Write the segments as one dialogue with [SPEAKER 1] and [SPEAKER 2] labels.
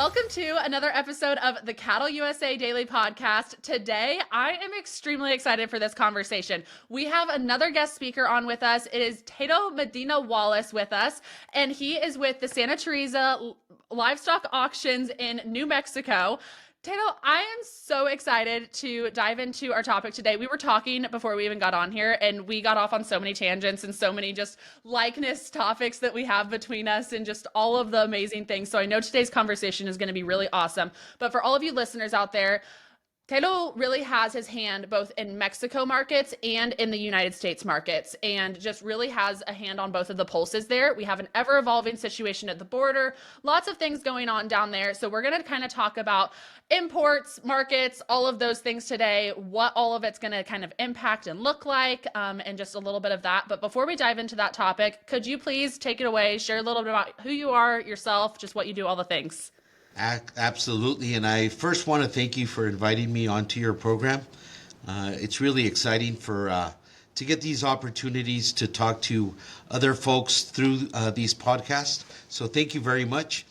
[SPEAKER 1] Welcome to another episode of the CattleUSA Daily Podcast. Today, I am extremely excited for this conversation. We have another guest speaker on with us. It is Teto Medina Wallace with us, and he is with the Santa Teresa Livestock Auctions in New Mexico. Teto, I am so excited to dive into our topic today. We were talking before we even got on here, and we got off on so many tangents and so many just likeness topics that we have between us and just all of the amazing things. So I know today's conversation is going to be really awesome. But for all of you listeners out there, Teto really has his hand both in Mexico markets and in the United States markets, and just really has a hand on both of the pulses there. We have an ever-evolving situation at the border, lots of things going on down there. So we're going to kind of talk about imports, markets, all of those things today, what all of it's going to kind of impact and look like, and just a little bit of that. But before we dive into that topic, could you please take it away, share a little bit about who you are, yourself, just what you do, all the things.
[SPEAKER 2] Absolutely. And I first want to thank you for inviting me onto your program. It's really exciting to get these opportunities to talk to other folks through these podcasts. So thank you very much.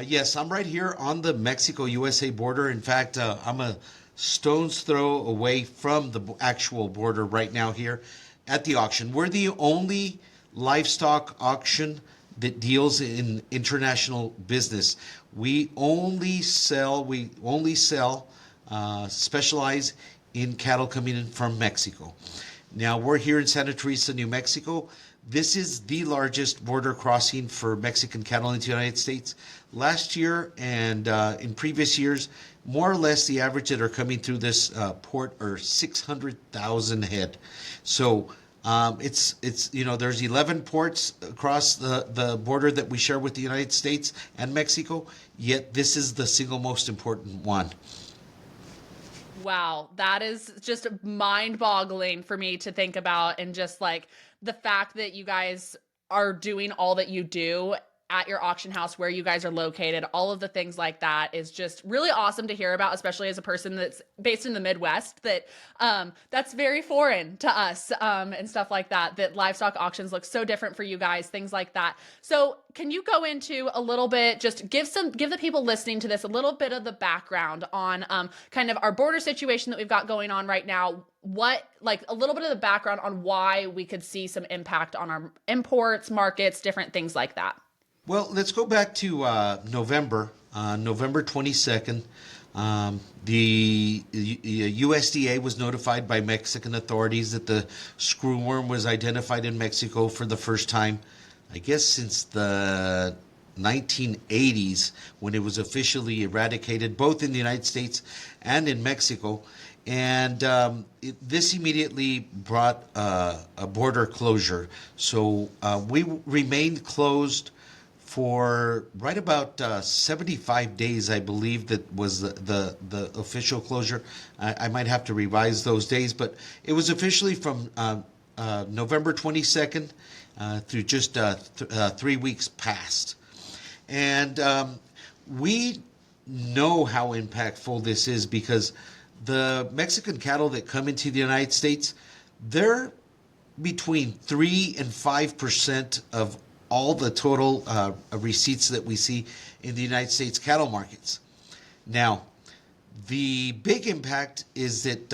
[SPEAKER 2] Yes, I'm right here on the Mexico-USA border. In fact, I'm a stone's throw away from the actual border right now here at the auction. We're the only livestock auction that deals in international business. We only sell, specialize in cattle coming in from Mexico. Now, we're here in Santa Teresa, New Mexico. This is the largest border crossing for Mexican cattle into the United States. Last year and in previous years, more or less the average that are coming through this port are 600,000 head. So it's there's 11 ports across the border that we share with the United States and Mexico, yet this is the single most important one.
[SPEAKER 1] Wow, that is just mind-boggling for me to think about, and just like the fact that you guys are doing all that you do at your auction house where you guys are located, all of the things like that is just really awesome to hear about, especially as a person that's based in the Midwest, that that's very foreign to us, and stuff like that, that livestock auctions look so different for you guys, things like that. So can you go into a little bit, just give the people listening to this a little bit of the background on kind of our border situation that we've got going on right now, a little bit of the background on why we could see some impact on our imports, markets, different things like that.
[SPEAKER 2] Well, let's go back to November 22nd. The USDA was notified by Mexican authorities that the screwworm was identified in Mexico for the first time, I guess, since the 1980s, when it was officially eradicated, both in the United States and in Mexico. And this immediately brought a border closure. So we remained closed for right about 75 days, I believe, that was the official closure. I might have to revise those days, but it was officially from November 22nd through just 3 weeks past. And we know how impactful this is, because the Mexican cattle that come into the United States, they're between 3 and 5% of all the total receipts that we see in the United States cattle markets. Now, the big impact is that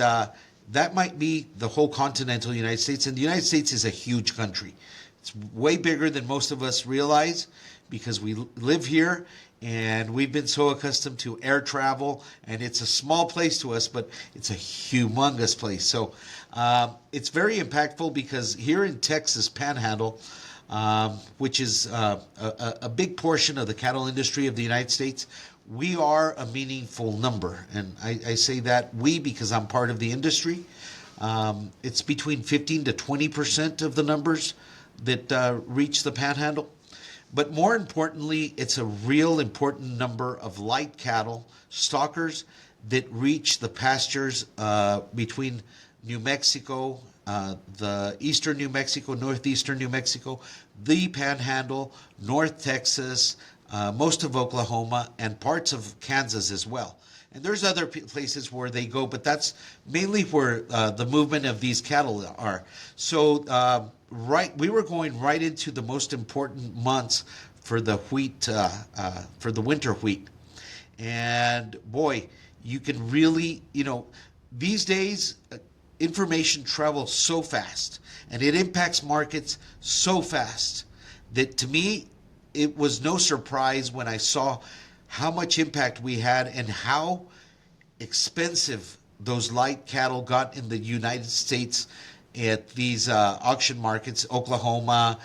[SPEAKER 2] that might be the whole continental United States, and the United States is a huge country. It's way bigger than most of us realize, because we live here and we've been so accustomed to air travel, and it's a small place to us, but it's a humongous place. So it's very impactful, because here in Texas Panhandle, which is a big portion of the cattle industry of the United States, we are a meaningful number. And I say that we because I'm part of the industry. It's between 15 to 20% of the numbers that reach the Panhandle. But more importantly, it's a real important number of light cattle, stockers, that reach the pastures between New Mexico, the eastern New Mexico, northeastern New Mexico, the Panhandle, North Texas, most of Oklahoma, and parts of Kansas as well. And there's other places where they go, but that's mainly where the movement of these cattle are. So we were going right into the most important months for the wheat, for the winter wheat. And boy, you can really, these days, information travels so fast and it impacts markets so fast that to me, it was no surprise when I saw how much impact we had and how expensive those light cattle got in the United States at these auction markets, Oklahoma,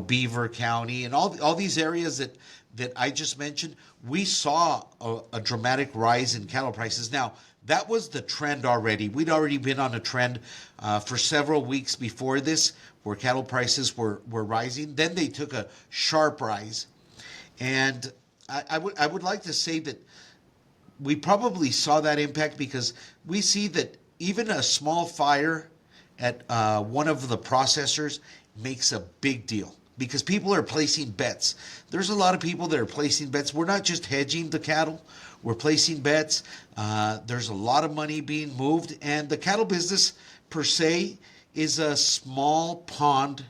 [SPEAKER 2] Beaver County, and all these areas that I just mentioned. We saw a dramatic rise in cattle prices. Now, that was the trend already. We'd already been on a trend for several weeks before this where cattle prices were rising. Then they took a sharp rise. And I would like to say that we probably saw that impact because we see that even a small fire at one of the processors makes a big deal because people are placing bets. There's a lot of people that are placing bets. We're not just hedging the cattle. We're placing bets. There's a lot of money being moved. And the cattle business per se is a small pond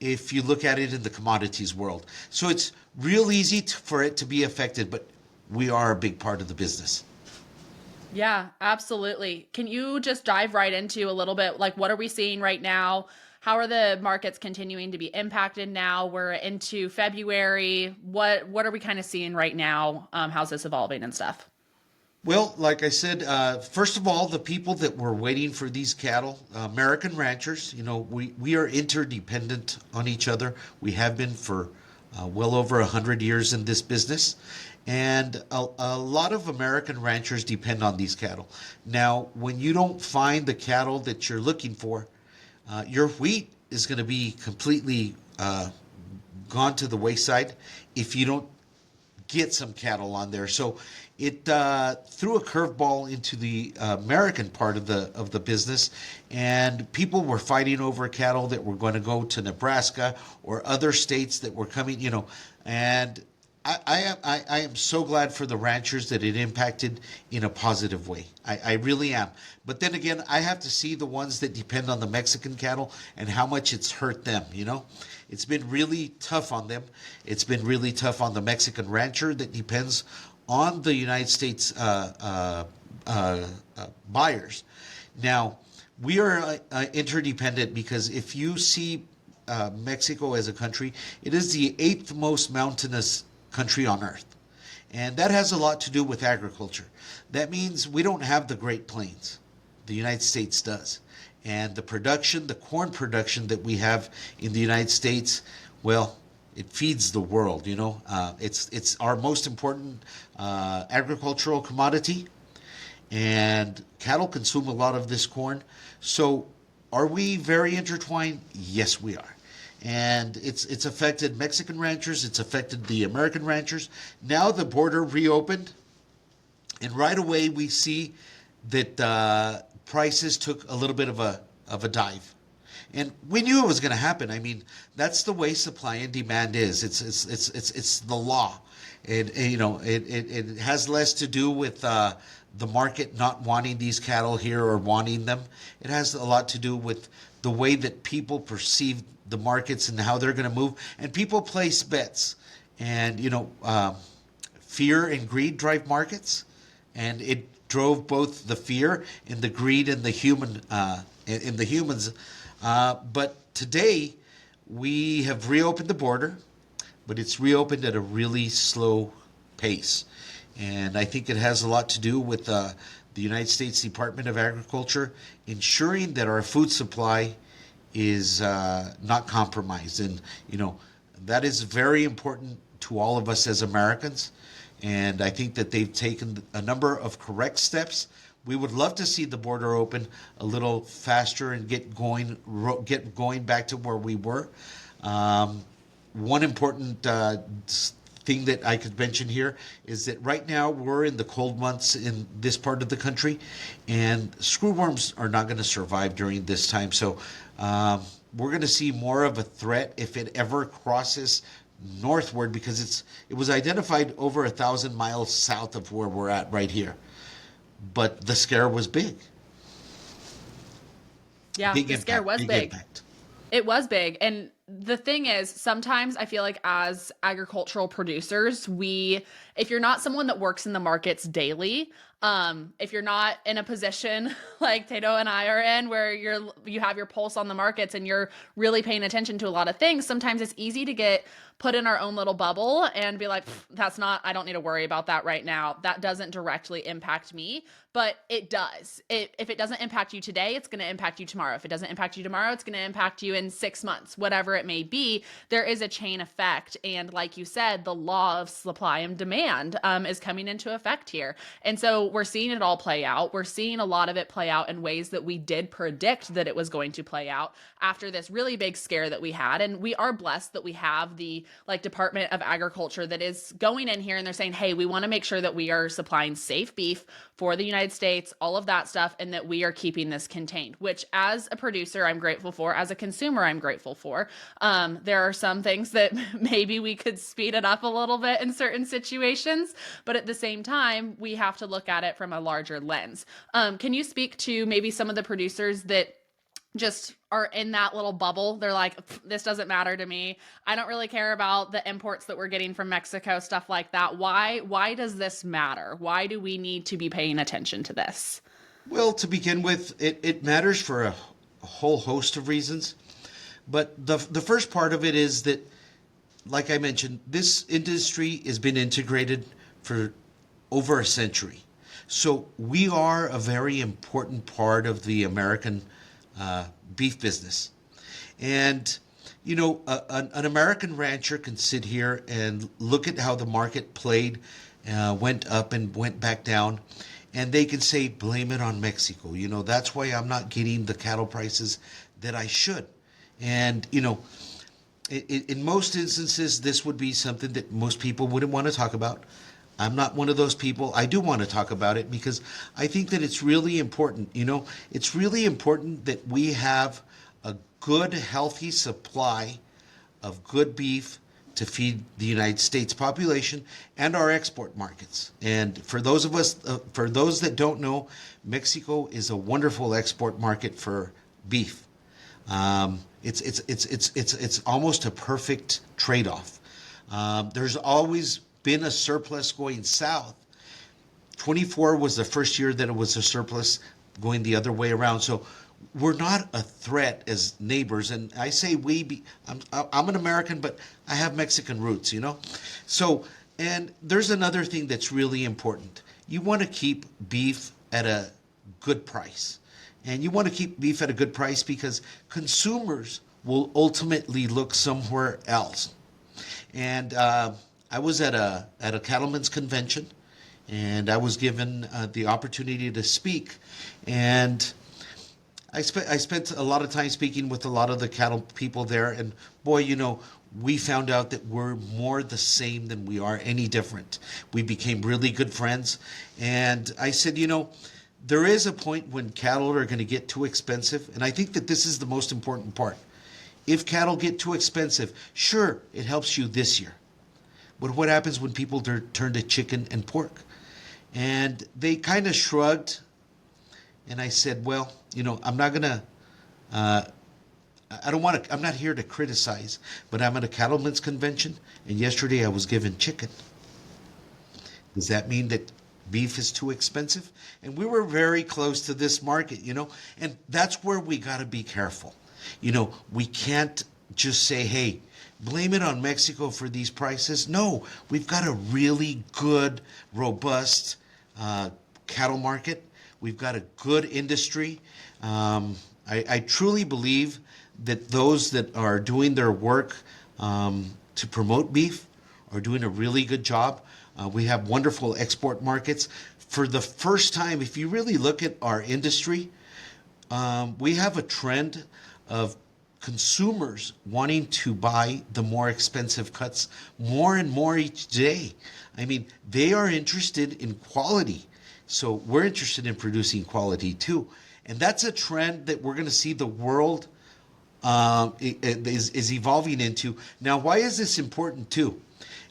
[SPEAKER 2] if you look at it in the commodities world. So it's real easy for it to be affected, but we are a big part of the business.
[SPEAKER 1] Yeah, absolutely. Can you just dive right into a little bit, like what are we seeing right now? How are the markets continuing to be impacted now? We're into February. What are we kind of seeing right now? How's this evolving and stuff?
[SPEAKER 2] Well, like I said, first of all, the people that were waiting for these cattle, American ranchers, we are interdependent on each other. We have been for well over 100 years in this business. And a lot of American ranchers depend on these cattle. Now, when you don't find the cattle that you're looking for, your wheat is going to be completely gone to the wayside if you don't get some cattle on there. So it threw a curveball into the American part of the business, and people were fighting over cattle that were going to go to Nebraska or other states that were coming, and I am so glad for the ranchers that it impacted in a positive way. I really am. But then again, I have to see the ones that depend on the Mexican cattle and how much it's hurt them, It's been really tough on them. It's been really tough on the Mexican rancher that depends on the United States buyers. Now, we are interdependent because if you see Mexico as a country, it is the 8th most mountainous country on earth. And that has a lot to do with agriculture. That means we don't have the Great Plains. The United States does. And the corn production that we have in the United States, well, it feeds the world, It's our most important agricultural commodity. And cattle consume a lot of this corn. So are we very intertwined? Yes, we are. And it's affected Mexican ranchers. It's affected the American ranchers. Now the border reopened, and right away we see that prices took a little bit of a dive, and we knew it was going to happen. I mean, that's the way supply and demand is. It's the law. It has less to do with the market not wanting these cattle here or wanting them. It has a lot to do with the way that people perceive the markets and how they're going to move. And people place bets. And, fear and greed drive markets. And it drove both the fear and the greed in the humans. But today, we have reopened the border, but it's reopened at a really slow pace. And I think it has a lot to do with the United States Department of Agriculture ensuring that our food supply is not compromised. And, that is very important to all of us as Americans. And I think that they've taken a number of correct steps. We would love to see the border open a little faster and get going back to where we were. One important thing that I could mention here is that right now we're in the cold months in this part of the country, and screwworms are not going to survive during this time. So we're going to see more of a threat if it ever crosses northward, because it was identified over 1,000 miles south of where we're at right here. But the scare was big.
[SPEAKER 1] Yeah, the scare was big.
[SPEAKER 2] Impact.
[SPEAKER 1] It was big. And the thing is, sometimes I feel like as agricultural producers, if you're not someone that works in the markets daily, if you're not in a position like Tato and I are in, where you have your pulse on the markets and you're really paying attention to a lot of things, sometimes it's easy to get put in our own little bubble and be like, I don't need to worry about that right now. That doesn't directly impact me, but it does. If it doesn't impact you today, it's going to impact you tomorrow. If it doesn't impact you tomorrow, it's going to impact you in 6 months, whatever it may be. There is a chain effect. And like you said, the law of supply and demand is coming into effect here. And so we're seeing it all play out. We're seeing a lot of it play out in ways that we did predict that it was going to play out after this really big scare that we had. And we are blessed that we have the Department of Agriculture that is going in here and they're saying, hey, we want to make sure that we are supplying safe beef for the United States, all of that stuff, and that we are keeping this contained, which as a producer, I'm grateful for. As a consumer, I'm grateful for. There are some things that maybe we could speed it up a little bit in certain situations, but at the same time, we have to look at it from a larger lens. Can you speak to maybe some of the producers that just are in that little bubble? They're like, this doesn't matter to me. I don't really care about the imports that we're getting from Mexico, stuff like that. Why does this matter? Why do we need to be paying attention to this?
[SPEAKER 2] Well, to begin with, it matters for a whole host of reasons. But the first part of it is that, like I mentioned, this industry has been integrated for over a century. So we are a very important part of the American beef business. And, an American rancher can sit here and look at how the market played, went up and went back down, and they can say, blame it on Mexico. That's why I'm not getting the cattle prices that I should. And, in most instances, this would be something that most people wouldn't want to talk about. I'm not one of those people. I do want to talk about it because I think that it's really important. It's really important that we have a good, healthy supply of good beef to feed the United States population and our export markets. And for those that don't know, Mexico is a wonderful export market for beef. It's almost a perfect trade-off. There's always been a surplus going south. 24 was the first year that it was a surplus going the other way around. So we're not a threat as neighbors. And I say I'm an American, but I have Mexican roots, So, and there's another thing that's really important. You want to keep beef at a good price. And you want to keep beef at a good price because consumers will ultimately look somewhere else. And I was at a cattlemen's convention, and I was given the opportunity to speak. And I spent a lot of time speaking with a lot of the cattle people there. And boy, we found out that we're more the same than we are any different. We became really good friends. And I said, there is a point when cattle are going to get too expensive. And I think that this is the most important part. If cattle get too expensive, sure, it helps you this year. But what happens when people turn to chicken and pork? And they kind of shrugged. And I said, well, I'm not going to, I'm not here to criticize, but I'm at a cattlemen's convention. And yesterday I was given chicken. Does that mean that beef is too expensive? And we were very close to this market, and that's where we got to be careful. We can't just say, hey, blame it on Mexico for these prices. No, we've got a really good, robust cattle market. We've got a good industry. I truly believe that those that are doing their work to promote beef are doing a really good job. We have wonderful export markets. For the first time, if you really look at our industry, we have a trend of consumers wanting to buy the more expensive cuts more and more each day. I mean, they are interested in quality. So we're interested in producing quality too. And that's a trend that we're going to see the world is evolving into. Now, why is this important too?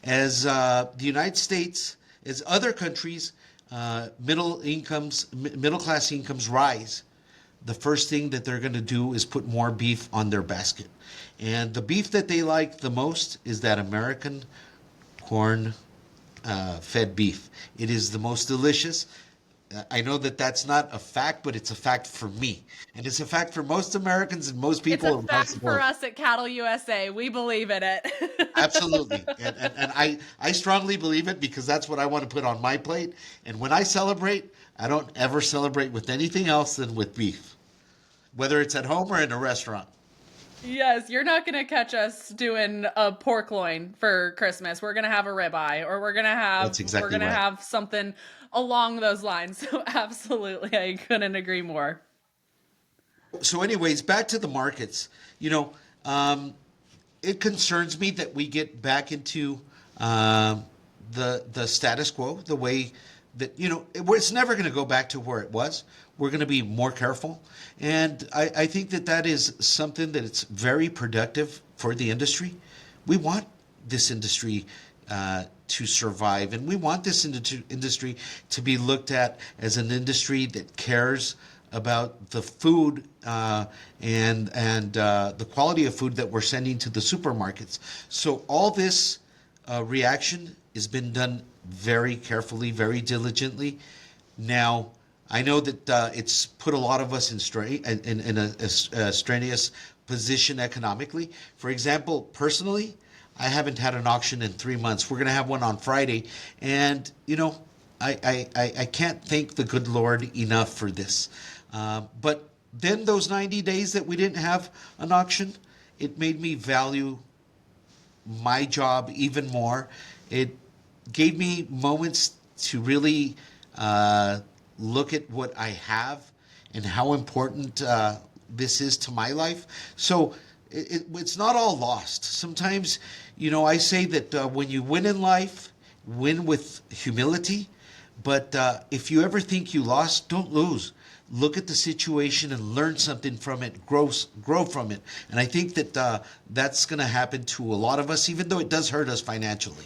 [SPEAKER 2] As the United States, as other countries, middle class incomes rise, the first thing that they're going to do is put more beef on their basket. And the beef that they like the most is that American corn fed beef. It is the most delicious. I know that that's not a fact, but it's a fact for me. And it's a fact for most Americans and most
[SPEAKER 1] It's a
[SPEAKER 2] people across
[SPEAKER 1] fact
[SPEAKER 2] the
[SPEAKER 1] for
[SPEAKER 2] board.
[SPEAKER 1] us at Cattle USA. We believe in it.
[SPEAKER 2] Absolutely. And I strongly believe it because that's what I want to put on my plate. And when I celebrate, I don't ever celebrate with anything else than with beef, whether it's at home or in a restaurant.
[SPEAKER 1] Yes, you're not gonna catch us doing a pork loin for Christmas. We're gonna have a ribeye, or
[SPEAKER 2] That's
[SPEAKER 1] we're
[SPEAKER 2] exactly
[SPEAKER 1] gonna
[SPEAKER 2] right.
[SPEAKER 1] have something along those lines. So absolutely, I couldn't agree more.
[SPEAKER 2] So, anyways, back to the markets. You know, it concerns me that we get back into the status quo, the way that it's never going to go back to where it was. We're going to be more careful, and I think that that is something that it's very productive for the industry. We want this industry to survive, and we want this industry to be looked at as an industry that cares about the food and the quality of food that we're sending to the supermarkets. So all this reaction has been done very carefully, very diligently. Now, I know that it's put a lot of us in a strenuous position economically. For example, personally, I haven't had an auction in 3 months. We're going to have one on Friday, and I can't thank the good Lord enough for this. But then those 90 days that we didn't have an auction, it made me value my job even more. It gave me moments to really look at what I have and how important this is to my life. So it's not all lost. Sometimes, I say that when you win in life, win with humility. But if you ever think you lost, don't lose. Look at the situation and learn something from it, grow from it. And I think that that's going to happen to a lot of us, even though it does hurt us financially.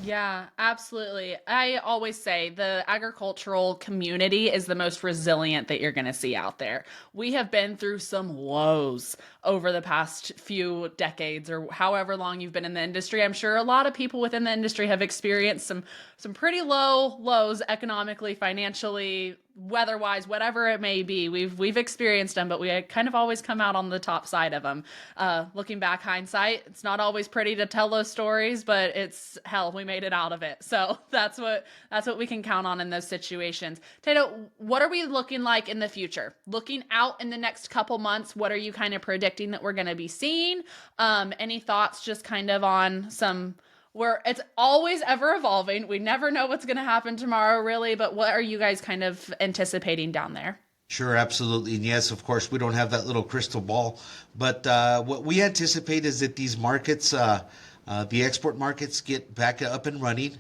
[SPEAKER 1] Yeah, absolutely. I always say the agricultural community is the most resilient that you're going to see out there. We have been through some woes over the past few decades or however long you've been in the industry. I'm sure a lot of people within the industry have experienced some pretty low lows economically, financially, weather-wise, whatever it may be. We've experienced them, but we kind of always come out on the top side of them. Looking back, hindsight, it's not always pretty to tell those stories, but it's hell, we made it out of it. So that's what we can count on in those situations. Teto, what are we looking like in the future? Looking out in the next couple months, what are you kind of predicting that we're going to be seeing? Any thoughts just kind of on some where it's always ever evolving. We never know what's going to happen tomorrow, really. But what are you guys kind of anticipating down there?
[SPEAKER 2] Sure, absolutely. And yes, of course, we don't have that little crystal ball. But what we anticipate is that these markets, the export markets, get back up and running.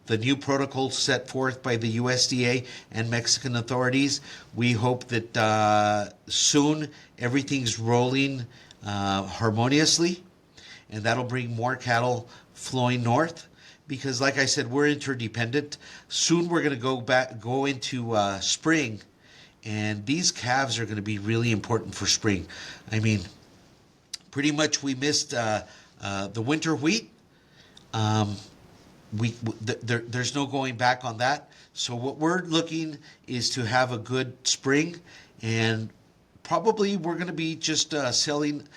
[SPEAKER 2] The new protocols set forth by the USDA and Mexican authorities, we hope that soon everything's rolling harmoniously, and that'll bring more cattle flowing north. Because, like I said, we're interdependent. Soon we're going to go into spring, and these calves are going to be really important for spring. I mean, pretty much we missed the winter wheat. There's no going back on that. So what we're looking is to have a good spring, and probably we're going to be just selling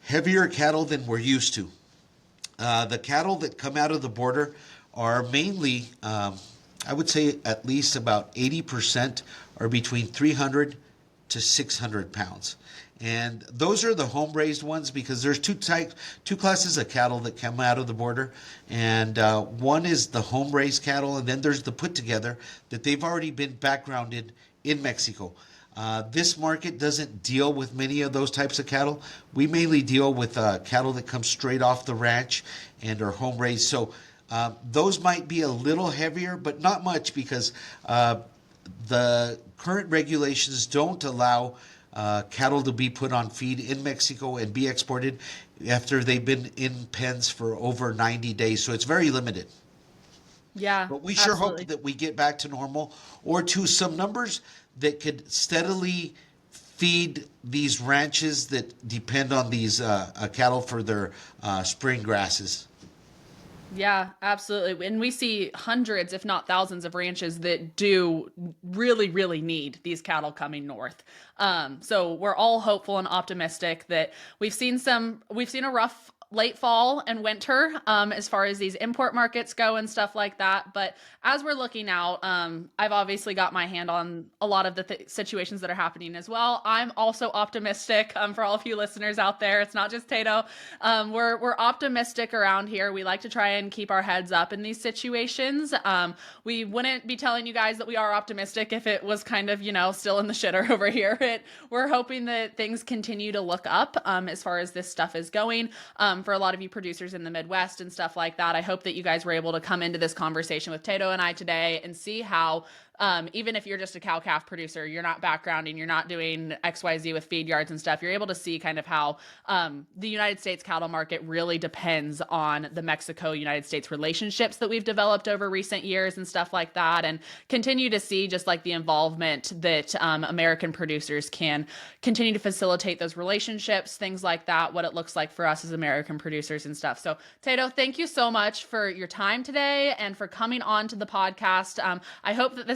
[SPEAKER 2] heavier cattle than we're used to. The cattle that come out of the border are mainly, I would say at least about 80% are between 300 to 600 pounds. And those are the home-raised ones because there's two classes of cattle that come out of the border. And one is the home-raised cattle, and then there's the put-together that they've already been backgrounded in Mexico. This market doesn't deal with many of those types of cattle. We mainly deal with cattle that come straight off the ranch and are home raised. So those might be a little heavier, but not much because the current regulations don't allow cattle to be put on feed in Mexico and be exported after they've been in pens for over 90 days. So it's very limited.
[SPEAKER 1] Yeah,
[SPEAKER 2] But we sure hope
[SPEAKER 1] absolutely.
[SPEAKER 2] that we get back to normal or to some numbers that could steadily feed these ranches that depend on these cattle for their spring grasses.
[SPEAKER 1] Yeah, absolutely. And we see hundreds, if not thousands, of ranches that do really, really need these cattle coming north. So we're all hopeful and optimistic that we've seen a rough late fall and winter as far as these import markets go and stuff like that. But as we're looking out, I've obviously got my hand on a lot of the situations that are happening as well. I'm also optimistic for all of you listeners out there. It's not just Tato. We're optimistic around here. We like to try and keep our heads up in these situations. We wouldn't be telling you guys that we are optimistic if it was kind of, still in the shitter over here. We're hoping that things continue to look up as far as this stuff is going. For a lot of you producers in the Midwest and stuff like that, I hope that you guys were able to come into this conversation with Tato and I today and see how even if you're just a cow-calf producer, you're not backgrounding, you're not doing XYZ with feed yards and stuff, you're able to see kind of how the United States cattle market really depends on the Mexico-United States relationships that we've developed over recent years and stuff like that, and continue to see just like the involvement that American producers can continue to facilitate those relationships, things like that, what it looks like for us as American producers and stuff. So, Tato, thank you so much for your time today and for coming on to the podcast. I hope that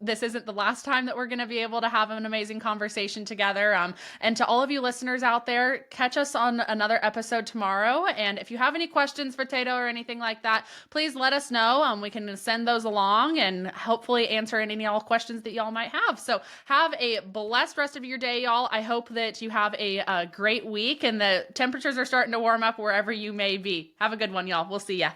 [SPEAKER 1] this isn't the last time that we're going to be able to have an amazing conversation together. And to all of you listeners out there, catch us on another episode tomorrow. And if you have any questions for Tato or anything like that, please let us know. We can send those along and hopefully answer any all questions that y'all might have. So have a blessed rest of your day, y'all. I hope that you have a great week and the temperatures are starting to warm up wherever you may be. Have a good one, y'all. We'll see ya.